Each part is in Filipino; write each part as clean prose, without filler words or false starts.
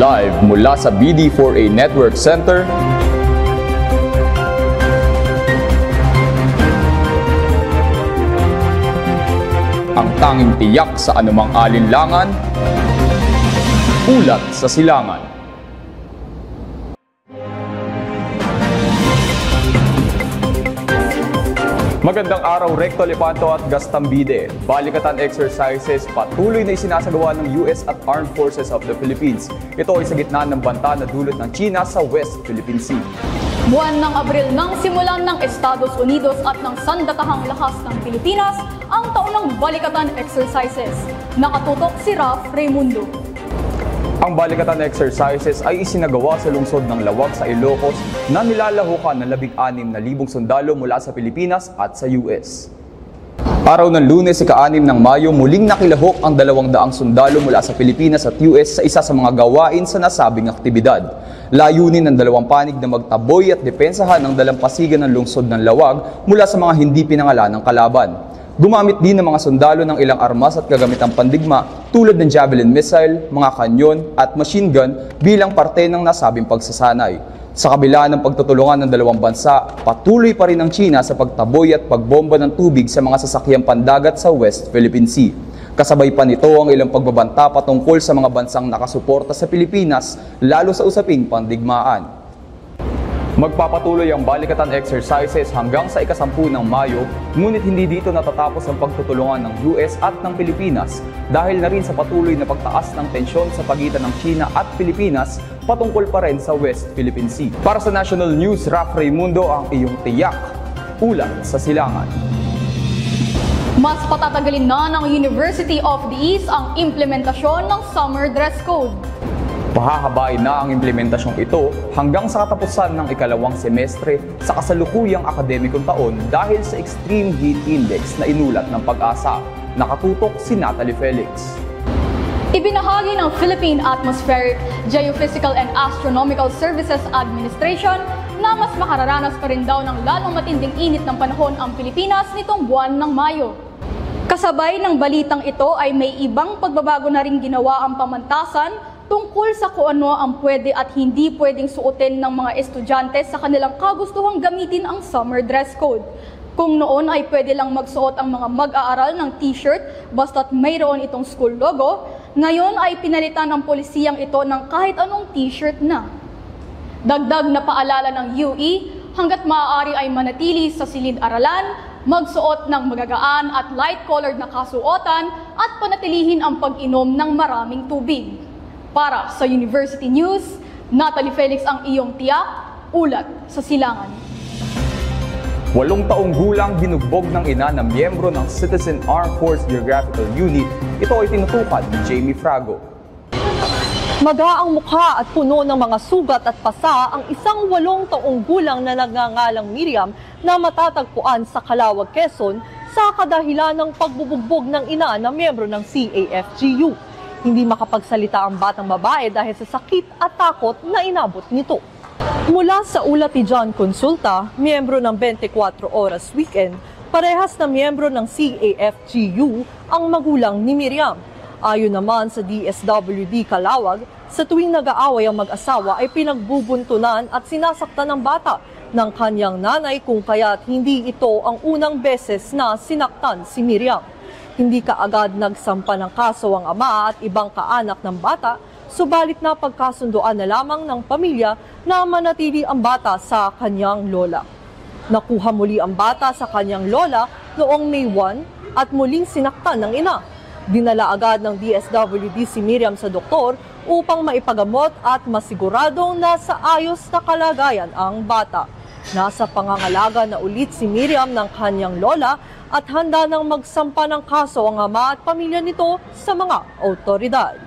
Live mula sa BD4A Network Center, ang tanging tiyak sa anumang alinlangan, ulat sa silangan. Magandang araw, Recto Lepanto at Gastambide. Balikatan exercises patuloy na isinasagawa ng US at Armed Forces of the Philippines. Ito ay sa gitna ng banta na dulot ng China sa West Philippine Sea. Buwan ng Abril nang simulan ng Estados Unidos at ng Sandatahang Lakas ng Pilipinas ang taunang balikatan exercises. Nakatutok si Raf Raimundo. Ang balikatan exercises ay isinagawa sa lungsod ng Lawag sa Ilocos na nilalahukan ng 16,000 sundalo mula sa Pilipinas at sa US. Araw ng Lunes, ika-6 ng Mayo, muling nakilahok ang 200 sundalo mula sa Pilipinas at US sa isa sa mga gawain sa nasabing aktibidad. Layunin ng dalawang panig na magtaboy at depensahan ang dalampasigan ng lungsod ng Lawag mula sa mga hindi pinangalan ng kalaban. Gumamit din ng mga sundalo ng ilang armas at kagamitang pandigma tulad ng javelin missile, mga kanyon at machine gun bilang parte ng nasabing pagsasanay. Sa kabila ng pagtutulungan ng dalawang bansa, patuloy pa rin ang China sa pagtaboy at pagbomba ng tubig sa mga sasakyang pandagat sa West Philippine Sea. Kasabay pa nito ang ilang pagbabanta patungkol sa mga bansang nakasuporta sa Pilipinas, lalo sa usaping pandigmaan. Magpapatuloy ang balikatan exercises hanggang sa ika-10 ng Mayo, ngunit hindi dito natatapos ang pagtutulungan ng US at ng Pilipinas dahil na rin sa patuloy na pagtaas ng tensyon sa pagitan ng China at Pilipinas patungkol pa rin sa West Philippine Sea. Para sa National News, Raf Raimundo, ang iyong tiyak, ulat sa silangan. Mas patatagalin na ng University of the East ang implementasyon ng summer dress code. Pahahabain na ang implementasyong ito hanggang sa katapusan ng ikalawang semestre sa kasalukuyang akademikong taon dahil sa extreme heat index na inulat ng Pag-asa. Nakatutok si Natalie Felix. Ibinahagi ng Philippine Atmospheric, Geophysical and Astronomical Services Administration na mas makararanas pa rin daw ng lalong matinding init ng panahon ang Pilipinas nitong buwan ng Mayo. Kasabay ng balitang ito ay may ibang pagbabago na rin ginawa ang pamantasan tungkol sa kung ano ang pwede at hindi pwedeng suotin ng mga estudyante sa kanilang kagustuhang gamitin ang summer dress code. Kung noon ay pwede lang magsuot ang mga mag-aaral ng t-shirt basta't mayroon itong school logo, ngayon ay pinalitan ng polisiyang ito ng kahit anong t-shirt na. Dagdag na paalala ng UE, hanggat maaari ay manatili sa silid-aralan, magsuot ng magagaan at light-colored na kasuotan at panatilihin ang pag-inom ng maraming tubig. Para sa University News, Natalie Felix ang iyong tiyak, ulat sa silangan. 8 taong gulang binugbog ng ina na miyembro ng Citizen Armed Force Geographical Unit. Ito ay tinutukan ni Jamie Frago. Magaang mukha at puno ng mga sugat at pasa ang isang 8 taong gulang na nagngangalang Miriam na matatagpuan sa Calawag, Quezon sa kadahilan ng pagbubugbog ng ina na miyembro ng CAFGU. Hindi makapagsalita ang batang babae dahil sa sakit at takot na inabot nito. Mula sa ulat ni John Consulta, miyembro ng 24 Oras Weekend, parehas na miyembro ng CAFGU ang magulang ni Miriam. Ayon naman sa DSWD Calawag, sa tuwing nag-aaway ang mag-asawa ay pinagbubuntunan at sinasaktan ng bata ng kanyang nanay kung kaya't hindi ito ang unang beses na sinaktan si Miriam. Hindi kaagad nagsampa ng kaso ang ama at ibang kaanak ng bata, subalit na pagkasunduan na lamang ng pamilya na manatili ang bata sa kanyang lola. Nakuha muli ang bata sa kanyang lola noong May 1 at muling sinaktan ng ina. Dinala agad ng DSWD si Miriam sa doktor upang maipagamot at masiguradong nasa ayos na kalagayan ang bata. Nasa pangangalaga na ulit si Miriam ng kanyang lola at handa nang magsampa ng kaso ang ama at pamilya nito sa mga otoridad.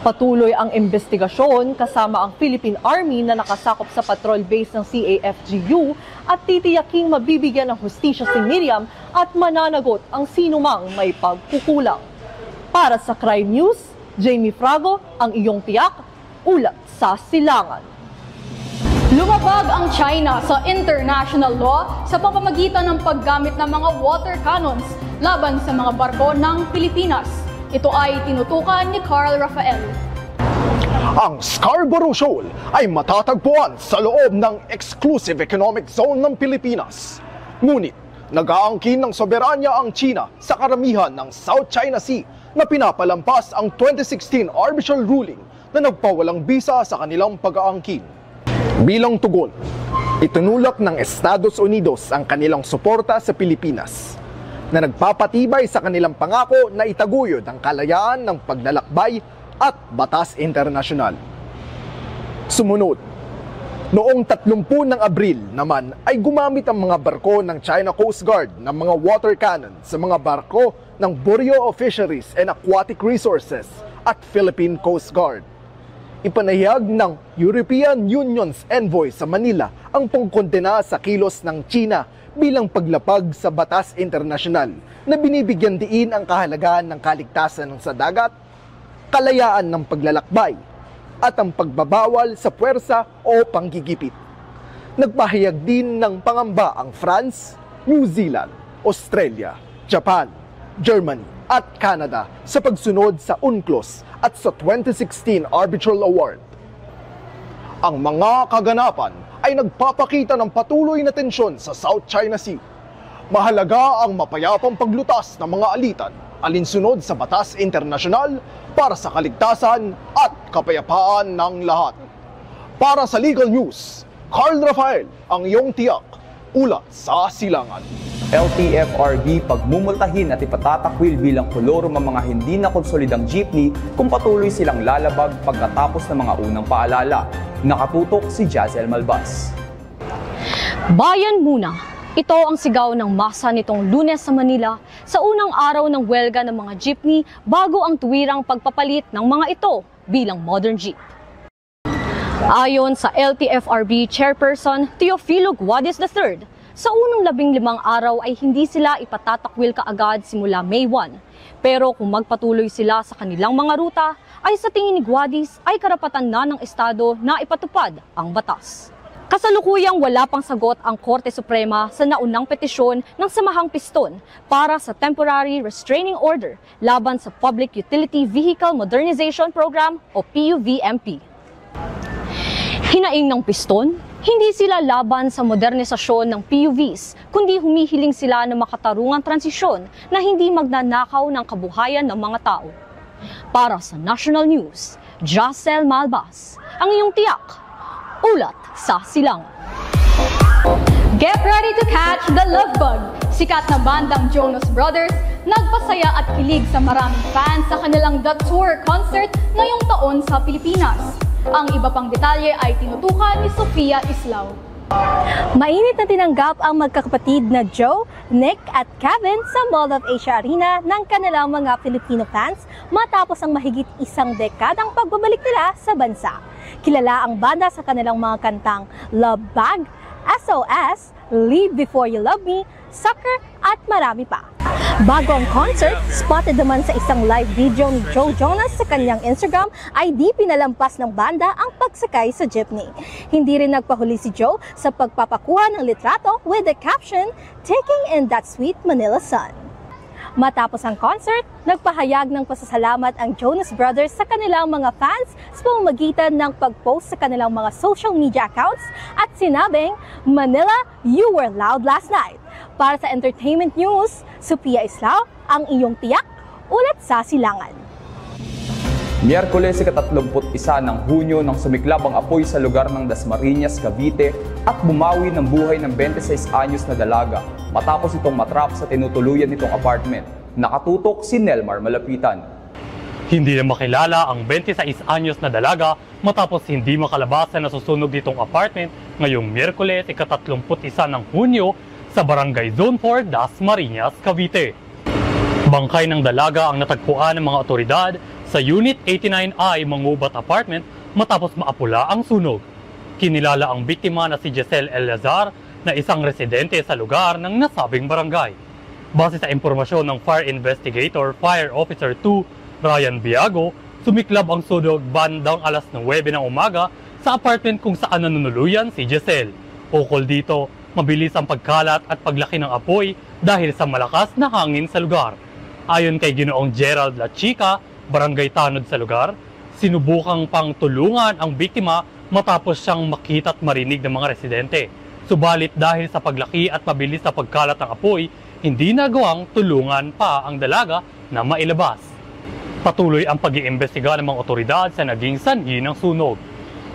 Patuloy ang investigasyon kasama ang Philippine Army na nakasakop sa patrol base ng CAFGU at titiyaking mabibigyan ng hustisya si Miriam at mananagot ang sinumang may pagkukulang. Para sa Crime News, Jamie Frago, ang iyong tiyak, ulat sa silangan. Lumabag ang China sa international law sa pamamagitan ng paggamit ng mga water cannons laban sa mga barko ng Pilipinas. Ito ay tinutukan ni Carl Rafael. Ang Scarborough Shoal ay matatagpuan sa loob ng Exclusive Economic Zone ng Pilipinas. Ngunit, nag-aangkin ng soberanya ang China sa karamihan ng South China Sea na pinapalampas ang 2016 arbitral ruling na nagpawalang bisa sa kanilang pag-aangkin. Bilang tugon, itinulak ng Estados Unidos ang kanilang suporta sa Pilipinas na nagpapatibay sa kanilang pangako na itaguyod ang kalayaan ng paglalakbay at batas internasyonal. Sumunod, noong 30 ng Abril naman ay gumamit ang mga barko ng China Coast Guard ng mga water cannon sa mga barko ng Bureau of Fisheries and Aquatic Resources at Philippine Coast Guard. Ipanahayag ng European Union's envoy sa Manila ang pangkondena sa kilos ng China bilang paglapag sa batas internasyonal na binibigyan diin ang kahalagahan ng kaligtasan sa dagat, kalayaan ng paglalakbay, at ang pagbabawal sa puwersa o panggigipit. Nagpahayag din ng pangamba ang France, New Zealand, Australia, Japan, Germany at Canada sa pagsunod sa UNCLOS at sa 2016 Arbitral Award. Ang mga kaganapan ay nagpapakita ng patuloy na tensyon sa South China Sea. Mahalaga ang mapayapang paglutas ng mga alitan alinsunod sa batas internasyonal para sa kaligtasan at kapayapaan ng lahat. Para sa Legal News, Carl Rafael, ang iyong tiyak, ulat sa silangan. LTFRB pagmumultahin at ipatatakwil bilang kolorum ang mga hindi nakonsolidang jeepney kung patuloy silang lalabag pagkatapos ng mga unang paalala. Nakatutok si Jazel Malbas. Bayan muna! Ito ang sigaw ng masa nitong Lunes sa Manila sa unang araw ng welga ng mga jeepney bago ang tuwirang pagpapalit ng mga ito bilang modern jeep. Ayon sa LTFRB Chairperson Teofilo Guadis III, sa unang 15 araw ay hindi sila ipatatakwil kaagad simula May 1. Pero kung magpatuloy sila sa kanilang mga ruta, ay sa tingin ni Guadis ay karapatan na ng Estado na ipatupad ang batas. Kasalukuyang wala pang sagot ang Korte Suprema sa naunang petisyon ng Samahang Piston para sa Temporary Restraining Order laban sa Public Utility Vehicle Modernization Program o PUVMP. Hinaing ng Piston, hindi sila laban sa modernisasyon ng PUVs, kundi humihiling sila ng makatarungang transisyon na hindi magnanakaw ng kabuhayan ng mga tao. Para sa National News, Jazel Malbas, ang iyong tiyak, ulat sa silangan. Get ready to catch the love bug! Sikat na bandang Jonas Brothers nagpasaya at kilig sa maraming fans sa kanilang The Tour concert ngayong taon sa Pilipinas. Ang iba pang detalye ay tinutukan ni Sofia Islao. Mainit na tinanggap ang magkakapatid na Joe, Nick at Kevin sa Mall of Asia Arena ng kanilang mga Filipino fans matapos ang mahigit isang dekadang pagbabalik nila sa bansa. Kilala ang banda sa kanilang mga kantang Love Bag, SOS, Leave Before You Love Me, Sucker at marami pa. Bago ang concert, spotted naman sa isang live video ni Joe Jonas sa kanyang Instagram ay di pinalampas ng banda ang pagsakay sa jeepney. Hindi rin nagpahuli si Joe sa pagpapakuha ng litrato with the caption, "Taking in that sweet Manila sun." Matapos ang concert, nagpahayag ng pasasalamat ang Jonas Brothers sa kanilang mga fans sa pamamagitan ng pag-post sa kanilang mga social media accounts at sinabing, "Manila, you were loud last night." Para sa Entertainment News, Sofia Islao, ang iyong tiyak, ulat sa silangan. Miyerkules, ika-31 ng Hunyo nang sumiklab ang apoy sa lugar ng Dasmariñas, Cavite at bumawi ng buhay ng 26 anyos na dalaga matapos itong matrap sa tinutuluyan nitong apartment. Nakatutok si Nelmar Malapitan. Hindi na makilala ang 26 anyos na dalaga matapos hindi makalabas sa nasusunog nitong apartment ngayong Miyerkules, ika-31 ng Hunyo sa Barangay Zone 4, Dasmariñas, Cavite. Bangkay ng dalaga ang natagpuan ng mga otoridad sa Unit 89I Mangubat Apartment matapos maapula ang sunog. Kinilala ang biktima na si Giselle Eleazar na isang residente sa lugar ng nasabing barangay. Base sa impormasyon ng Fire Investigator Fire Officer 2 Ryan Biago, sumiklab ang sunog bandang alas 9 ng umaga sa apartment kung saan nanunuluyan si Giselle. Ukol dito, mabilis ang pagkalat at paglaki ng apoy dahil sa malakas na hangin sa lugar. Ayon kay Ginoong Gerald La Chica, barangay tanod sa lugar, sinubukang pang tulungan ang biktima matapos siyang makita at marinig ng mga residente. Subalit dahil sa paglaki at mabilis na pagkalat ng apoy, hindi nagawang tulungan pa ang dalaga na mailabas. Patuloy ang pag-iimbestiga ng mga otoridad sa naging sanhi ng sunog.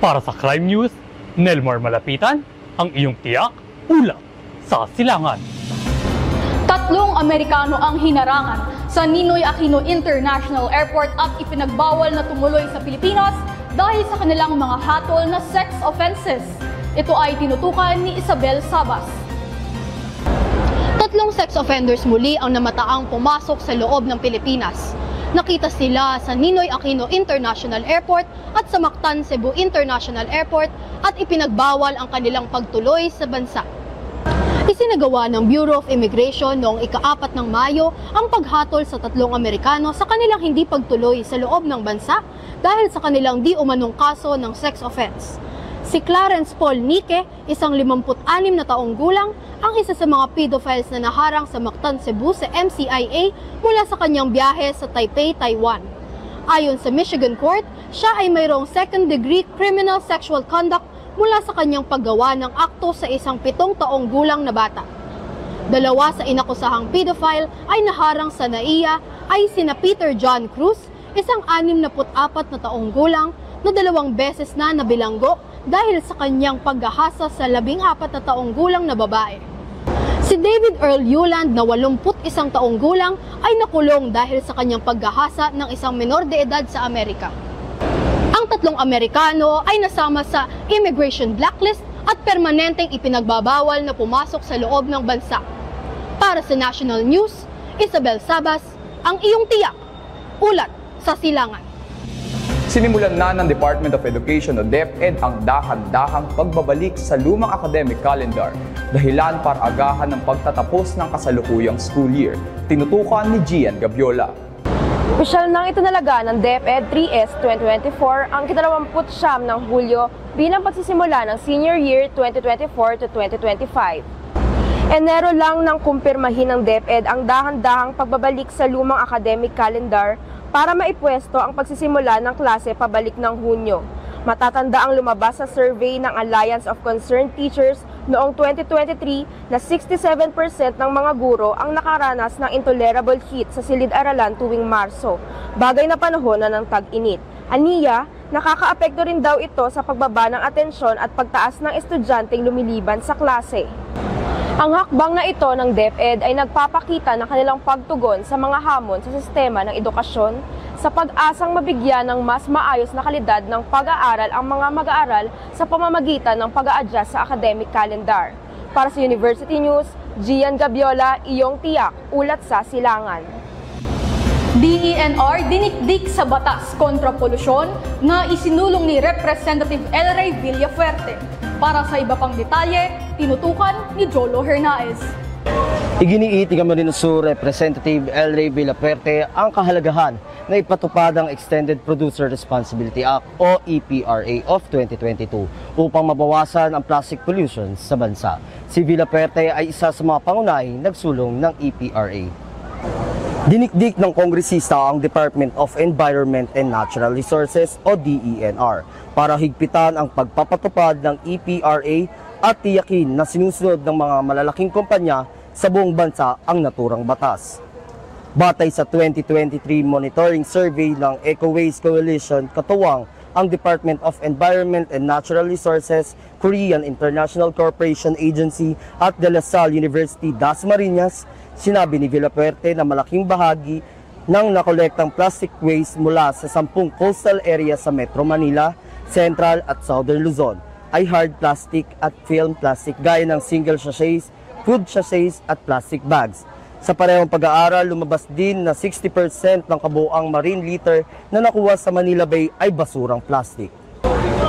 Para sa Crime News, Nelmar Malapitan, ang iyong tiyak, ulat sa silangan. 3 Amerikano ang hinarangan sa Ninoy Aquino International Airport at ipinagbawal na tumuloy sa Pilipinas dahil sa kanilang mga hatol na sex offenses. Ito ay tinutukan ni Isabel Sabas. 3 sex offenders muli ang namataang pumasok sa loob ng Pilipinas. Nakita sila sa Ninoy Aquino International Airport at sa Mactan Cebu International Airport at ipinagbawal ang kanilang pagtuloy sa bansa. Isinagawa ng Bureau of Immigration noong ika-4 ng Mayo ang paghatol sa 3 Amerikano sa kanilang hindi pagtuloy sa loob ng bansa dahil sa kanilang di umanong kaso ng sex offense. Si Clarence Paul Nique, isang 56 na taong gulang, ang isa sa mga pedophiles na naharang sa Mactan, Cebu sa MCIA mula sa kanyang biyahe sa Taipei, Taiwan. Ayon sa Michigan Court, siya ay mayroong second-degree criminal sexual conduct mula sa kanyang paggawa ng akto sa isang 7 taong gulang na bata. 2 sa inakusahang pedophile ay naharang sa NAIA ay sina Peter John Cruz, isang 64 na taong gulang na 2 beses na nabilanggo dahil sa kanyang paghahasa sa 14 na taong gulang na babae. Si David Earl Yuland na 81 taong gulang ay nakulong dahil sa kanyang paghahasa ng isang menor de edad sa Amerika. Ang 3 Amerikano ay nasama sa immigration blacklist at permanenteng ipinagbabawal na pumasok sa loob ng bansa. Para sa National News, Isabel Sabas, ang iyong tiyak, ulat sa silangan. Sinimulan na ng Department of Education o DepEd ang dahan-dahang pagbabalik sa lumang academic calendar, dahilan para agahan ng pagtatapos ng kasalukuyang school year. Tinutukan ni Gian Gabiola. Opisyal nang itinalaga ng DepEd 3S 2024 ang 29 ng Hulyo bilang pagsisimula ng senior year 2024 to 2025. Enero lang nang kumpirmahin ng DepEd ang dahan-dahang pagbabalik sa lumang academic calendar para maipwesto ang pagsisimula ng klase pabalik ng Hunyo. Matatanda ang lumabas sa survey ng Alliance of Concerned Teachers noong 2023 na 67% ng mga guro ang nakaranas ng intolerable heat sa silid-aralan tuwing Marso, bagay na panahon na ng tag-init. Aniya, nakakaapekto rin daw ito sa pagbaba ng atensyon at pagtaas ng estudyanteng lumiliban sa klase. Ang hakbang na ito ng DepEd ay nagpapakita ng kanilang pagtugon sa mga hamon sa sistema ng edukasyon sa pag-asang mabigyan ng mas maayos na kalidad ng pag-aaral ang mga mag-aaral sa pamamagitan ng pag-a-adjust sa academic calendar. Para sa University News, Gian Gabiola, iyong tiyak, ulat sa silangan. DENR dinikdik sa batas kontra polusyon na isinulong ni Representative El Rey Villafuerte. Para sa iba pang detalye, tinutukan ni Jolo Hernaez. Iginiitig mo rin sa Representative El Rey Villafuerte ang kahalagahan na ipatupad ang Extended Producer Responsibility Act o EPRA of 2022 upang mabawasan ang plastic pollution sa bansa. Si Villafuerte ay isa sa mga pangunahing nagsulong ng EPRA. Dinikdik ng kongresista ang Department of Environment and Natural Resources o DENR para higpitan ang pagpapatupad ng EPRA at tiyakin na sinusunod ng mga malalaking kumpanya sa buong bansa ang naturang batas. Batay sa 2023 monitoring survey ng EcoWaste Coalition, katuwang ang Department of Environment and Natural Resources, Korean International Corporation Agency at De La Salle University Dasmariñas, sinabi ni Villafuerte na malaking bahagi ng nakolektang plastic waste mula sa 10 coastal area sa Metro Manila, Central at Southern Luzon ay hard plastic at film plastic gaya ng single sachets, food sachets at plastic bags. Sa parehong pag-aaral, lumabas din na 60% ng kabuuang marine litter na nakuha sa Manila Bay ay basurang plastic.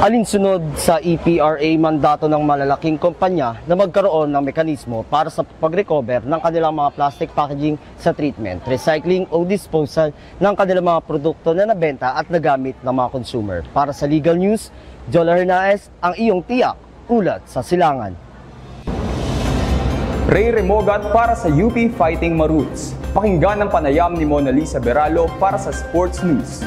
Alinsunod sa EPRA, mandato ng malalaking kumpanya na magkaroon ng mekanismo para sa pag-recover ng kanilang mga plastic packaging sa treatment, recycling o disposal ng kanilang mga produkto na nabenta at nagamit ng mga consumer. Para sa Legal News, Jola Hernaez, ang iyong tiyak, ulat sa silangan. Ray Remogat para sa UP Fighting Maroons. Pakinggan ang panayam ni Mona Lisa Beralo para sa Sports News.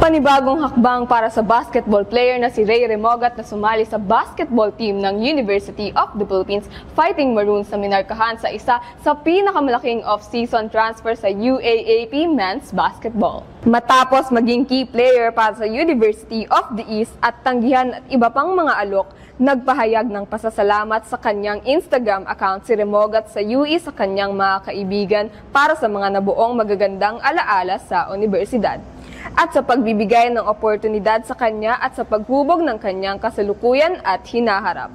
Panibagong hakbang para sa basketball player na si Ray Remogat na sumali sa basketball team ng University of the Philippines Fighting Maroons na minarkahan sa isa sa pinakamalaking off-season transfer sa UAAP Men's Basketball. Matapos maging key player para sa University of the East at tanggihan at iba pang mga alok, nagpahayag ng pasasalamat sa kanyang Instagram account si Remogat sa UE sa kanyang mga kaibigan para sa mga nabuong magagandang alaala sa universidad at sa pagbibigay ng oportunidad sa kanya at sa paghubog ng kanyang kasalukuyan at hinaharap.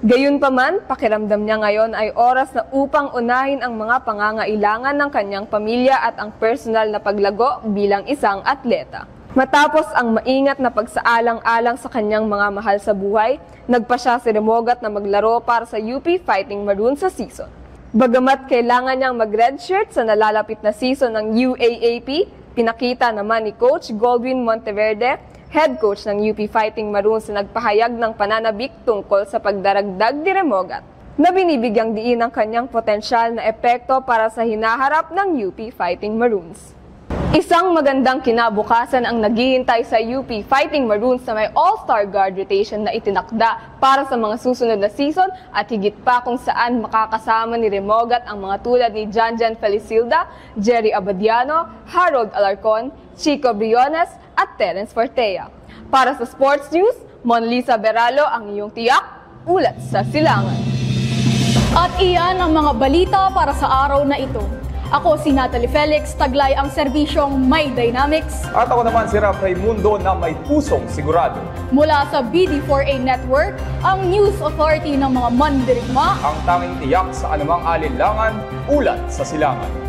Gayunpaman, pakiramdam niya ngayon ay oras na upang unahin ang mga pangangailangan ng kanyang pamilya at ang personal na paglago bilang isang atleta. Matapos ang maingat na pagsaalang-alang sa kanyang mga mahal sa buhay, nagpa siya si Remogat na maglaro para sa UP Fighting Maroons sa season. Bagamat kailangan niyang mag-redshirt sa nalalapit na season ng UAAP, pinakita naman ni Coach Goldwin Monteverde, head coach ng UP Fighting Maroons na nagpahayag ng pananabik tungkol sa pagdaragdag ni Remogat na binibigyang diin ang kanyang potensyal na epekto para sa hinaharap ng UP Fighting Maroons. Isang magandang kinabukasan ang naghihintay sa UP Fighting Maroons na may All-Star Guard rotation na itinakda para sa mga susunod na season at higit pa kung saan makakasama ni Remogat ang mga tulad ni Janjan Felicilda, Jerry Abadiano, Harold Alarcon, Chico Briones at Terence Fortea. Para sa Sports News, Monlisa Beralo ang iyong tiyak, ulat sa silangan. At iyan ang mga balita para sa araw na ito. Ako si Natalie Felix, taglay ang serbisyong May Dynamics. At ako naman si Raf Raimundo na may pusong sigurado. Mula sa BD4A Network, ang news authority ng mga mandirigma. Ang tanging tiyak sa anumang alinlangan, ulat sa silangan.